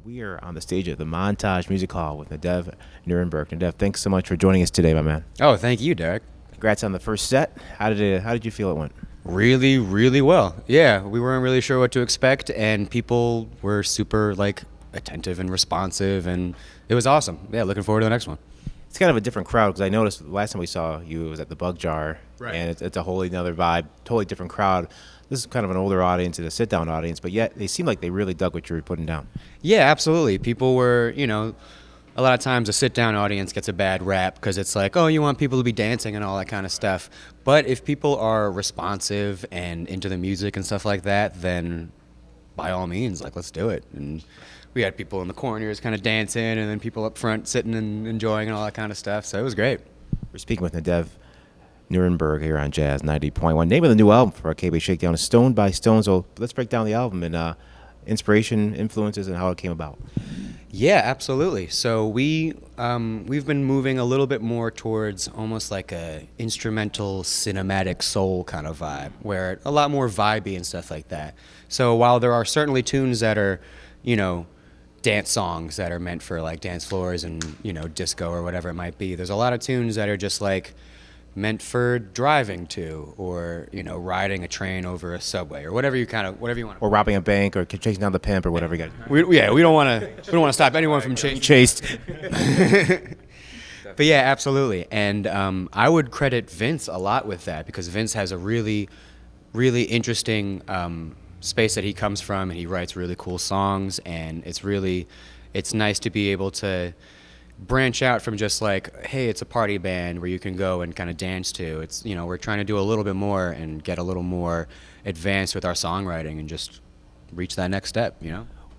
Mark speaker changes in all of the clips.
Speaker 1: We are on the stage at the Montage Music Hall with Nadev Nuremberg. Nadev, thanks so much for joining us today, my man.
Speaker 2: Oh, thank you, Derek.
Speaker 1: Congrats on the first set. How did you feel it went?
Speaker 2: Really, really well. Yeah, we weren't really sure what to expect, and people were super attentive and responsive, and it was awesome. Yeah, looking forward to the next one.
Speaker 1: It's kind of a different crowd because I noticed the last time we saw you it was at the Bug Jar,
Speaker 2: Right.
Speaker 1: and it's a wholly another vibe, totally different crowd. This is kind of an older audience and a sit-down audience, but yet they seem like they really dug what you were putting down.
Speaker 2: Yeah, absolutely. People were, a lot of times a sit-down audience gets a bad rap because it's like, oh, you want people to be dancing and all that kind of stuff. But if people are responsive and into the music and stuff like that, then by all means, let's do it. And we had people in the corners kind of dancing, and then people up front sitting and enjoying and all that kind of stuff. So it was great.
Speaker 1: We're speaking with Nadev Nuremberg here on Jazz 90.1. Name of the new album for Ikebe Shakedown is Stone by Stone. So let's break down the album and inspiration, influences, and how it came about.
Speaker 2: Yeah, absolutely. So we've been moving a little bit more towards almost like a instrumental cinematic soul kind of vibe, where a lot more vibey and stuff like that. So while there are certainly tunes that are, dance songs that are meant for dance floors and, disco or whatever it might be, there's a lot of tunes that are just meant for driving to, or riding a train over a subway, or whatever you want.
Speaker 1: Or robbing a bank, or chasing down the pimp, or whatever you got.
Speaker 2: We don't want to stop anyone from
Speaker 1: Chased.
Speaker 2: But yeah, absolutely. And I would credit Vince a lot with that, because Vince has a really, really interesting space that he comes from, and he writes really cool songs, and it's nice to be able to branch out from just hey, it's a party band where you can go and kind of dance to. It's, we're trying to do a little bit more and get a little more advanced with our songwriting and just reach that next step,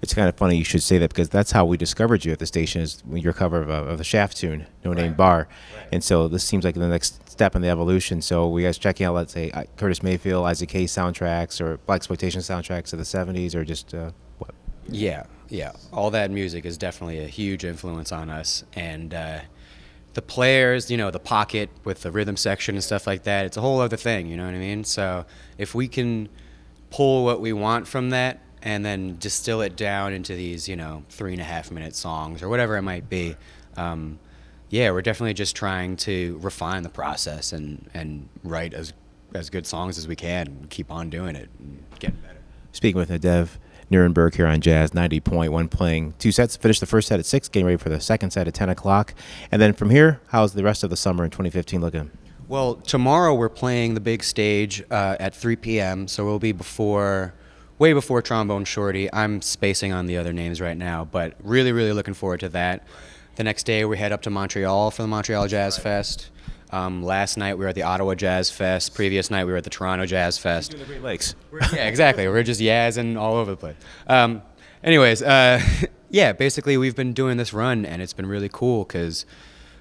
Speaker 1: It's kind of funny you should say that, because that's how we discovered you at the station, is your cover of the Shaft tune, No Name Bar. Right. And so this seems like the next step in the evolution. So we guys checking out, let's say, Curtis Mayfield, Isaac Hayes soundtracks, or blaxploitation soundtracks of the 70s, or just what?
Speaker 2: Yeah. All that music is definitely a huge influence on us. And the players, the pocket with the rhythm section and stuff like that, it's a whole other thing, you know what I mean? So if we can pull what we want from that and then distill it down into these, 3.5-minute songs or whatever it might be, we're definitely just trying to refine the process and write as good songs as we can and keep on doing it and getting better.
Speaker 1: Speaking with Nadev Nuremberg here on Jazz 90.1, playing two sets. Finished the first set at 6, getting ready for the second set at 10 o'clock. And then from here, how's the rest of the summer in 2015 looking?
Speaker 2: Well, tomorrow we're playing the big stage at 3 p.m., so we'll be way before Trombone Shorty. I'm spacing on the other names right now, but really, really looking forward to that. The next day we head up to Montreal for the Montreal Jazz Fest. Last night we were at the Ottawa Jazz Fest. Previous night we were at the Toronto Jazz Fest.
Speaker 1: Doing the Great Lakes.
Speaker 2: Yeah, exactly. We're just yazzing all over the place. Basically we've been doing this run, and it's been really cool because,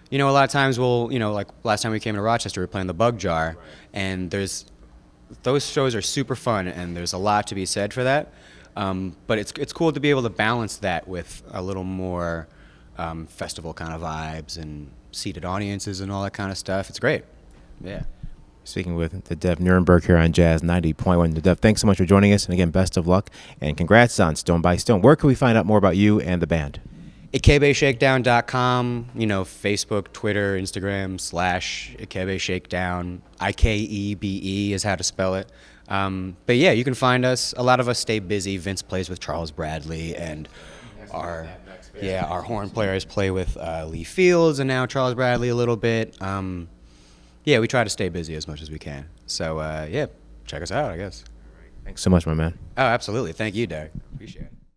Speaker 2: a lot of times last time we came to Rochester, we were playing the Bug Jar, and those shows are super fun, and there's a lot to be said for that. But it's cool to be able to balance that with a little more festival kind of vibes and seated audiences and all that kind of stuff. It's great. Yeah.
Speaker 1: Speaking with Nadev Nuremberg here on Jazz 90.1. Nadev, thanks so much for joining us, and again, best of luck, and congrats on Stone by Stone. Where can we find out more about you and the band?
Speaker 2: IkebeShakedown.com, Facebook, Twitter, Instagram / Ikebe Shakedown. Ikebe is how to spell it. But yeah, you can find us. A lot of us stay busy. Vince plays with Charles Bradley, and our horn players play with Lee Fields, and now Charles Bradley a little bit. We try to stay busy as much as we can. So check us out, I guess.
Speaker 1: Thanks so much, my man.
Speaker 2: Oh, absolutely. Thank you, Derek. Appreciate it.